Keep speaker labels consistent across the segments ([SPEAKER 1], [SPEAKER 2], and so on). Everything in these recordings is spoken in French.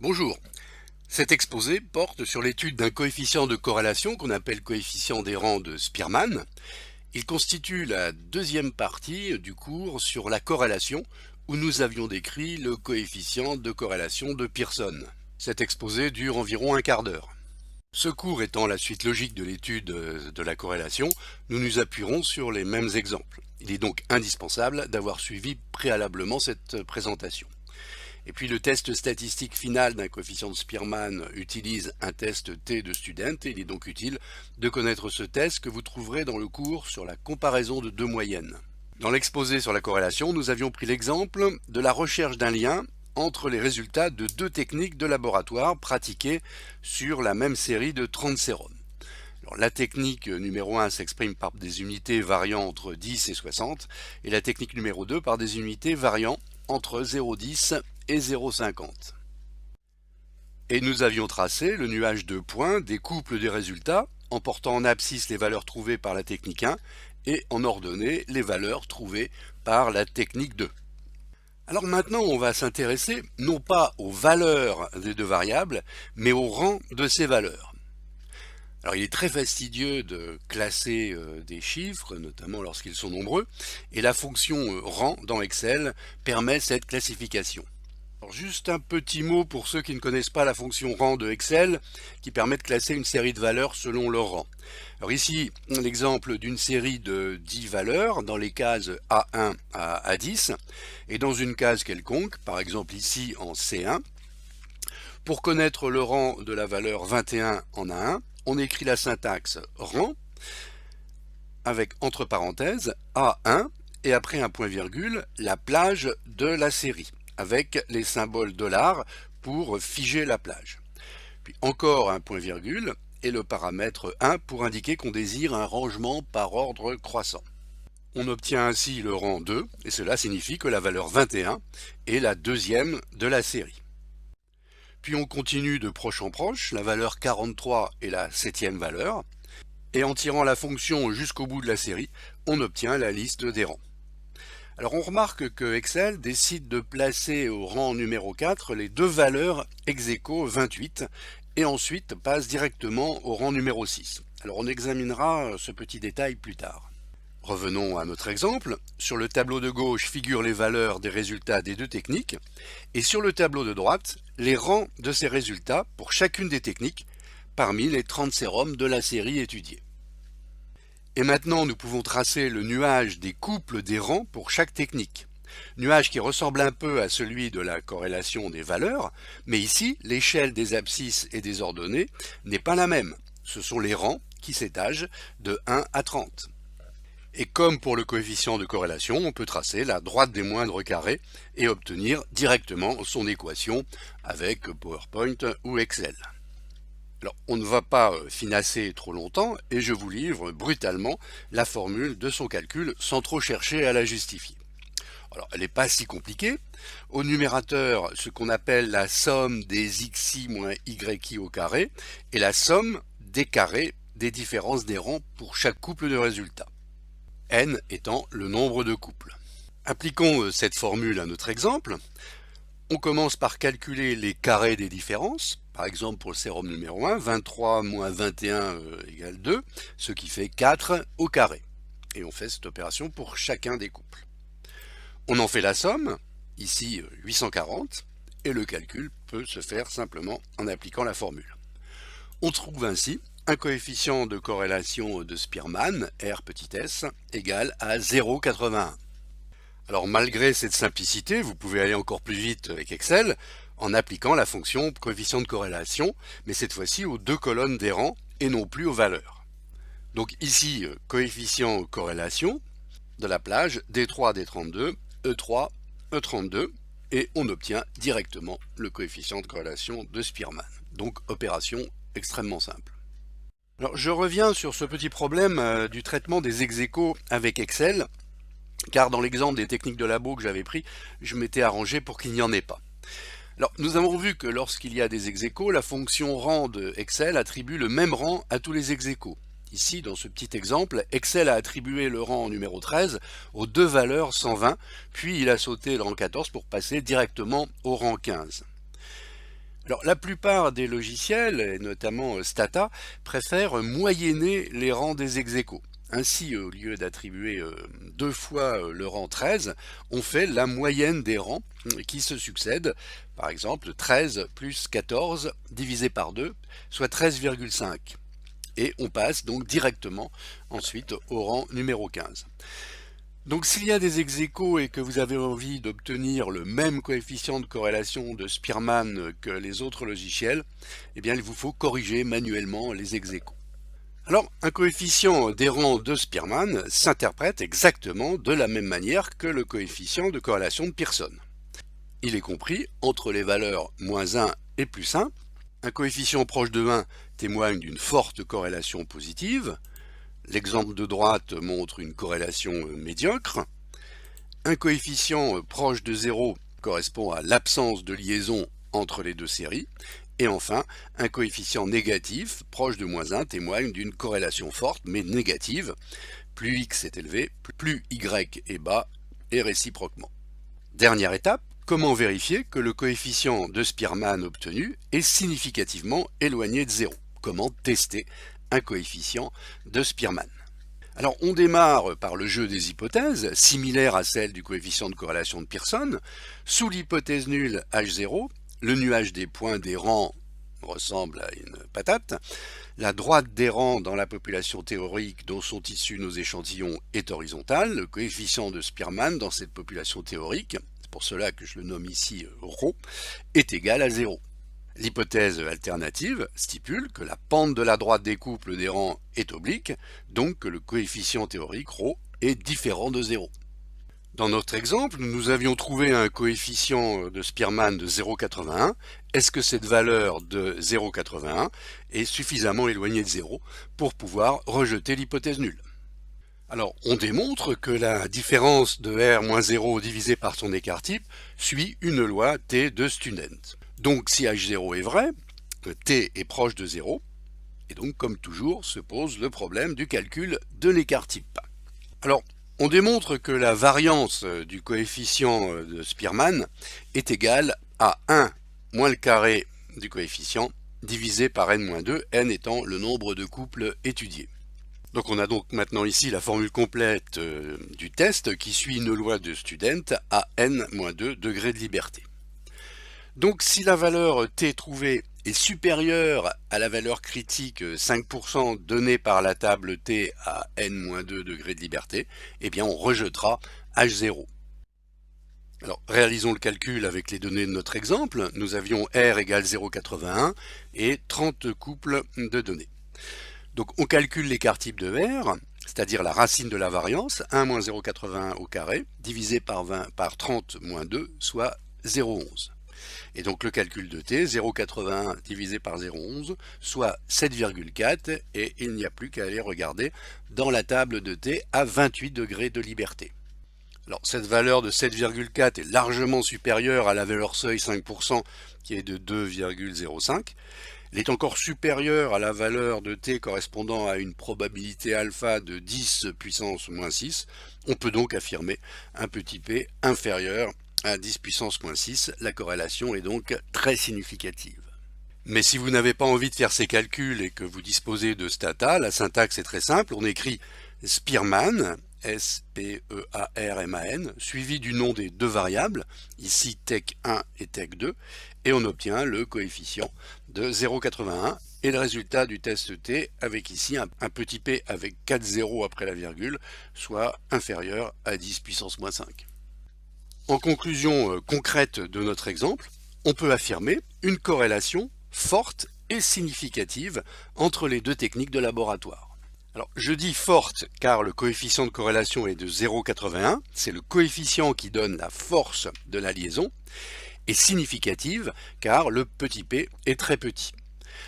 [SPEAKER 1] Bonjour. Cet exposé porte sur l'étude d'un coefficient de corrélation qu'on appelle coefficient des rangs de Spearman. Il constitue la deuxième partie du cours sur la corrélation où nous avions décrit le coefficient de corrélation de Pearson. Cet exposé dure environ un quart d'heure. Ce cours étant la suite logique de l'étude de la corrélation, nous nous appuierons sur les mêmes exemples. Il est donc indispensable d'avoir suivi préalablement cette présentation. Et puis le test statistique final d'un coefficient de Spearman utilise un test T de student et il est donc utile de connaître ce test que vous trouverez dans le cours sur la comparaison de deux moyennes. Dans l'exposé sur la corrélation, nous avions pris l'exemple de la recherche d'un lien entre les résultats de deux techniques de laboratoire pratiquées sur la même série de 30 sérums. Alors, la technique numéro 1 s'exprime par des unités variant entre 10 et 60 et la technique numéro 2 par des unités variant entre 0,10 et 0,50. Et nous avions tracé le nuage de points des couples des résultats en portant en abscisse les valeurs trouvées par la technique 1 et en ordonnée les valeurs trouvées par la technique 2. Alors maintenant on va s'intéresser non pas aux valeurs des deux variables mais au rang de ces valeurs. Alors il est très fastidieux de classer des chiffres, notamment lorsqu'ils sont nombreux, et la fonction rang dans Excel permet cette classification. Alors juste un petit mot pour ceux qui ne connaissent pas la fonction rang de Excel, qui permet de classer une série de valeurs selon leur rang. Alors ici, l'exemple d'une série de 10 valeurs dans les cases A1 à A10, et dans une case quelconque, par exemple ici en C1. Pour connaître le rang de la valeur 21 en A1, on écrit la syntaxe rang avec entre parenthèses A1 et après un point virgule la plage de la série avec les symboles $ pour figer la plage. Puis encore un point virgule et le paramètre 1 pour indiquer qu'on désire un rangement par ordre croissant. On obtient ainsi le rang 2 et cela signifie que la valeur 21 est la deuxième de la série. Puis on continue de proche en proche, la valeur 43 est la septième valeur, et en tirant la fonction jusqu'au bout de la série, on obtient la liste des rangs. Alors on remarque que Excel décide de placer au rang numéro 4 les deux valeurs ex aequo 28, et ensuite passe directement au rang numéro 6. Alors on examinera ce petit détail plus tard. Revenons à notre exemple. Sur le tableau de gauche figurent les valeurs des résultats des deux techniques et sur le tableau de droite, les rangs de ces résultats pour chacune des techniques parmi les 30 sérums de la série étudiée. Et maintenant, nous pouvons tracer le nuage des couples des rangs pour chaque technique. Nuage qui ressemble un peu à celui de la corrélation des valeurs, mais ici, l'échelle des abscisses et des ordonnées n'est pas la même. Ce sont les rangs qui s'étagent de 1 à 30. Et comme pour le coefficient de corrélation, on peut tracer la droite des moindres carrés et obtenir directement son équation avec PowerPoint ou Excel. Alors, on ne va pas finasser trop longtemps et je vous livre brutalement la formule de son calcul sans trop chercher à la justifier. Alors, elle n'est pas si compliquée. Au numérateur, ce qu'on appelle la somme des xi moins yi au carré et la somme des carrés des différences des rangs pour chaque couple de résultats. N étant le nombre de couples. Appliquons cette formule à notre exemple. On commence par calculer les carrés des différences. Par exemple pour le sérum numéro 1, 23 moins 21 égale 2, ce qui fait 4 au carré. Et on fait cette opération pour chacun des couples. On en fait la somme, ici 840, et le calcul peut se faire simplement en appliquant la formule. On trouve ainsi un coefficient de corrélation de Spearman, R petit s, égale à 0,81. Alors malgré cette simplicité, vous pouvez aller encore plus vite avec Excel en appliquant la fonction coefficient de corrélation, mais cette fois-ci aux deux colonnes des rangs et non plus aux valeurs. Donc ici, coefficient corrélation de la plage D3, D32, E3, E32, et on obtient directement le coefficient de corrélation de Spearman. Donc opération extrêmement simple. Alors je reviens sur ce petit problème du traitement des ex aequo avec Excel, car dans l'exemple des techniques de labo que j'avais pris, je m'étais arrangé pour qu'il n'y en ait pas. Alors nous avons vu que lorsqu'il y a des ex aequo, la fonction rang de Excel attribue le même rang à tous les ex aequo. Ici, dans ce petit exemple, Excel a attribué le rang numéro 13 aux deux valeurs 120, puis il a sauté le rang 14 pour passer directement au rang 15. Alors, la plupart des logiciels, et notamment Stata, préfèrent moyenner les rangs des ex-aequo. Ainsi, au lieu d'attribuer deux fois le rang 13, on fait la moyenne des rangs qui se succèdent. Par exemple, 13 plus 14 divisé par 2, soit 13,5. Et on passe donc directement ensuite au rang numéro 15. Donc s'il y a des ex-aequo et que vous avez envie d'obtenir le même coefficient de corrélation de Spearman que les autres logiciels, eh bien il vous faut corriger manuellement les ex-aequo. Alors un coefficient des rangs de Spearman s'interprète exactement de la même manière que le coefficient de corrélation de Pearson. Il est compris entre les valeurs moins 1 et plus 1. Un coefficient proche de 1 témoigne d'une forte corrélation positive. L'exemple de droite montre une corrélation médiocre. Un coefficient proche de 0 correspond à l'absence de liaison entre les deux séries. Et enfin, un coefficient négatif proche de moins 1 témoigne d'une corrélation forte mais négative. Plus x est élevé, plus y est bas, et réciproquement. Dernière étape, comment vérifier que le coefficient de Spearman obtenu est significativement éloigné de 0? Comment tester un coefficient de Spearman? Alors on démarre par le jeu des hypothèses, similaire à celle du coefficient de corrélation de Pearson. Sous l'hypothèse nulle H0, le nuage des points des rangs ressemble à une patate. La droite des rangs dans la population théorique dont sont issus nos échantillons est horizontale. Le coefficient de Spearman dans cette population théorique, c'est pour cela que je le nomme ici ρ, est égal à 0. L'hypothèse alternative stipule que la pente de la droite des couples des rangs est oblique, donc que le coefficient théorique ρ est différent de 0. Dans notre exemple, nous avions trouvé un coefficient de Spearman de 0,81. Est-ce que cette valeur de 0,81 est suffisamment éloignée de 0 pour pouvoir rejeter l'hypothèse nulle? Alors, on démontre que la différence de R-0 divisé par son écart type suit une loi T de Student. Donc, si H0 est vrai, T est proche de 0, et donc, comme toujours, se pose le problème du calcul de l'écart type. Alors, on démontre que la variance du coefficient de Spearman est égale à 1 moins le carré du coefficient divisé par n-2, n étant le nombre de couples étudiés. Donc on a donc maintenant ici la formule complète du test qui suit une loi de Student à n-2 degrés de liberté. Donc si la valeur t trouvée est supérieure à la valeur critique 5% donnée par la table t à n-2 degrés de liberté, eh bien on rejetera H0. Alors réalisons le calcul avec les données de notre exemple. Nous avions R égale 0,81 et 30 couples de données. Donc on calcule l'écart type de R, c'est-à-dire la racine de la variance, 1 moins 0,81 au carré, divisé par 20 par 30 moins 2, soit 0,11. Et donc le calcul de t, 0,81 divisé par 0,11, soit 7,4, et il n'y a plus qu'à aller regarder dans la table de t à 28 degrés de liberté. Alors cette valeur de 7,4 est largement supérieure à la valeur seuil 5% qui est de 2,05. Elle est encore supérieure à la valeur de t correspondant à une probabilité alpha de 10 puissance moins 6. On peut donc affirmer un petit p inférieur à 10 puissance moins 6. La corrélation est donc très significative. Mais si vous n'avez pas envie de faire ces calculs et que vous disposez de Stata, la syntaxe est très simple. On écrit Spearman, S-P-E-A-R-M-A-N, suivi du nom des deux variables, ici tech1 et tech2, et on obtient le coefficient de 0,81 et le résultat du test T avec ici un petit p avec 4 zéros après la virgule, soit inférieur à 10 puissance moins 5. En conclusion concrète de notre exemple, on peut affirmer une corrélation forte et significative entre les deux techniques de laboratoire. Alors, je dis forte car le coefficient de corrélation est de 0,81, c'est le coefficient qui donne la force de la liaison, et significative car le petit p est très petit.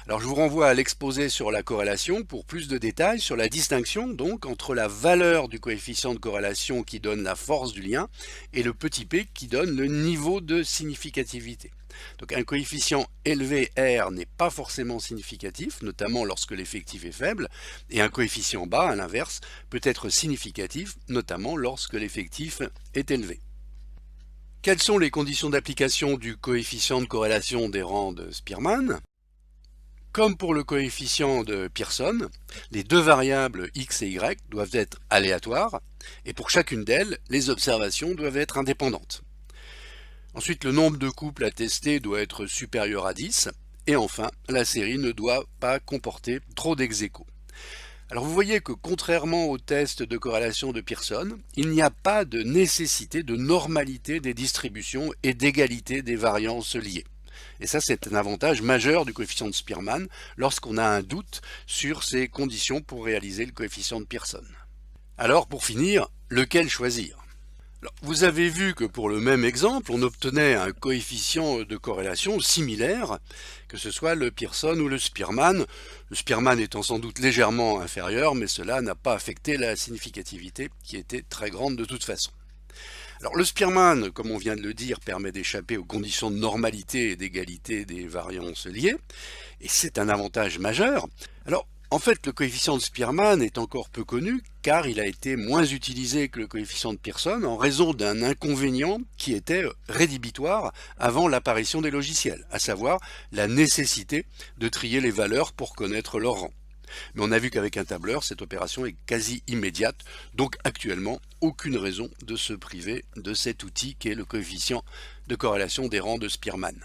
[SPEAKER 1] Alors je vous renvoie à l'exposé sur la corrélation pour plus de détails sur la distinction donc entre la valeur du coefficient de corrélation qui donne la force du lien et le petit p qui donne le niveau de significativité. Donc un coefficient élevé R n'est pas forcément significatif, notamment lorsque l'effectif est faible, et un coefficient bas, à l'inverse, peut être significatif, notamment lorsque l'effectif est élevé. Quelles sont les conditions d'application du coefficient de corrélation des rangs de Spearman? Comme pour le coefficient de Pearson, les deux variables x et y doivent être aléatoires, et pour chacune d'elles, les observations doivent être indépendantes. Ensuite, le nombre de couples à tester doit être supérieur à 10, et enfin, la série ne doit pas comporter trop d'ex-aequo. Alors vous voyez que contrairement au test de corrélation de Pearson, il n'y a pas de nécessité de normalité des distributions et d'égalité des variances liées. Et ça, c'est un avantage majeur du coefficient de Spearman lorsqu'on a un doute sur ces conditions pour réaliser le coefficient de Pearson. Alors, pour finir, lequel choisir? Alors, vous avez vu que pour le même exemple, on obtenait un coefficient de corrélation similaire, que ce soit le Pearson ou le Spearman étant sans doute légèrement inférieur, mais cela n'a pas affecté la significativité qui était très grande de toute façon. Alors le Spearman, comme on vient de le dire, permet d'échapper aux conditions de normalité et d'égalité des variances liées, et c'est un avantage majeur. Alors en fait, le coefficient de Spearman est encore peu connu car il a été moins utilisé que le coefficient de Pearson en raison d'un inconvénient qui était rédhibitoire avant l'apparition des logiciels, à savoir la nécessité de trier les valeurs pour connaître leur rang. Mais on a vu qu'avec un tableur, cette opération est quasi immédiate, donc actuellement, aucune raison de se priver de cet outil qui est le coefficient de corrélation des rangs de Spearman.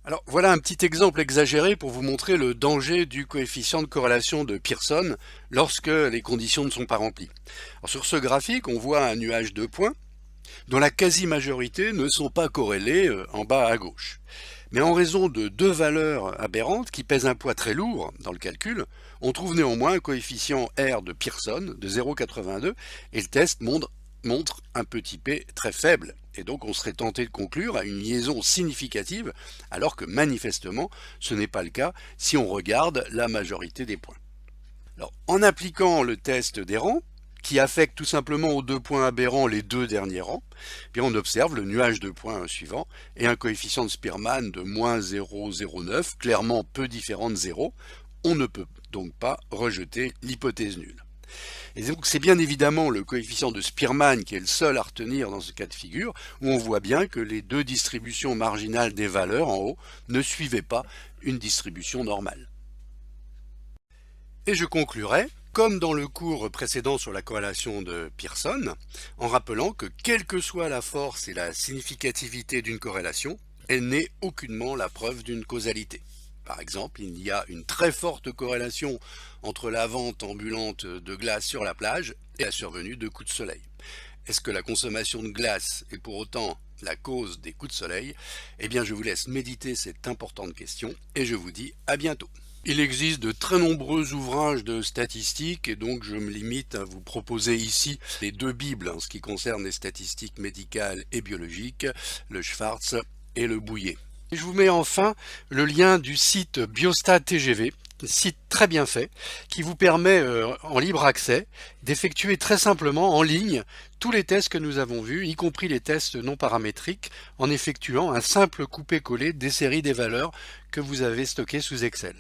[SPEAKER 1] Alors voilà un petit exemple exagéré pour vous montrer le danger du coefficient de corrélation de Pearson lorsque les conditions ne sont pas remplies. Alors sur ce graphique, on voit un nuage de points dont la quasi-majorité ne sont pas corrélées en bas à gauche. Mais en raison de deux valeurs aberrantes qui pèsent un poids très lourd dans le calcul, on trouve néanmoins un coefficient R de Pearson de 0,82 et le test montre un petit p très faible. Et donc on serait tenté de conclure à une liaison significative alors que manifestement ce n'est pas le cas si on regarde la majorité des points. Alors, en appliquant le test des rangs, qui affecte tout simplement aux deux points aberrants les deux derniers rangs, puis on observe le nuage de points suivant et un coefficient de Spearman de moins 0,09, clairement peu différent de 0. On ne peut donc pas rejeter l'hypothèse nulle. Et donc c'est bien évidemment le coefficient de Spearman qui est le seul à retenir dans ce cas de figure, où on voit bien que les deux distributions marginales des valeurs en haut ne suivaient pas une distribution normale. Et je conclurai, comme dans le cours précédent sur la corrélation de Pearson, en rappelant que quelle que soit la force et la significativité d'une corrélation, elle n'est aucunement la preuve d'une causalité. Par exemple, il y a une très forte corrélation entre la vente ambulante de glace sur la plage et la survenue de coups de soleil. Est-ce que la consommation de glace est pour autant la cause des coups de soleil? Eh bien, je vous laisse méditer cette importante question et je vous dis à bientôt. Il existe de très nombreux ouvrages de statistiques et donc je me limite à vous proposer ici les deux bibles en ce qui concerne les statistiques médicales et biologiques, le Schwartz et le Bouillet. Et je vous mets enfin le lien du site Biostat TGV, site très bien fait, qui vous permet en libre accès d'effectuer très simplement en ligne tous les tests que nous avons vus, y compris les tests non paramétriques, en effectuant un simple coupé-coller des séries des valeurs que vous avez stockées sous Excel.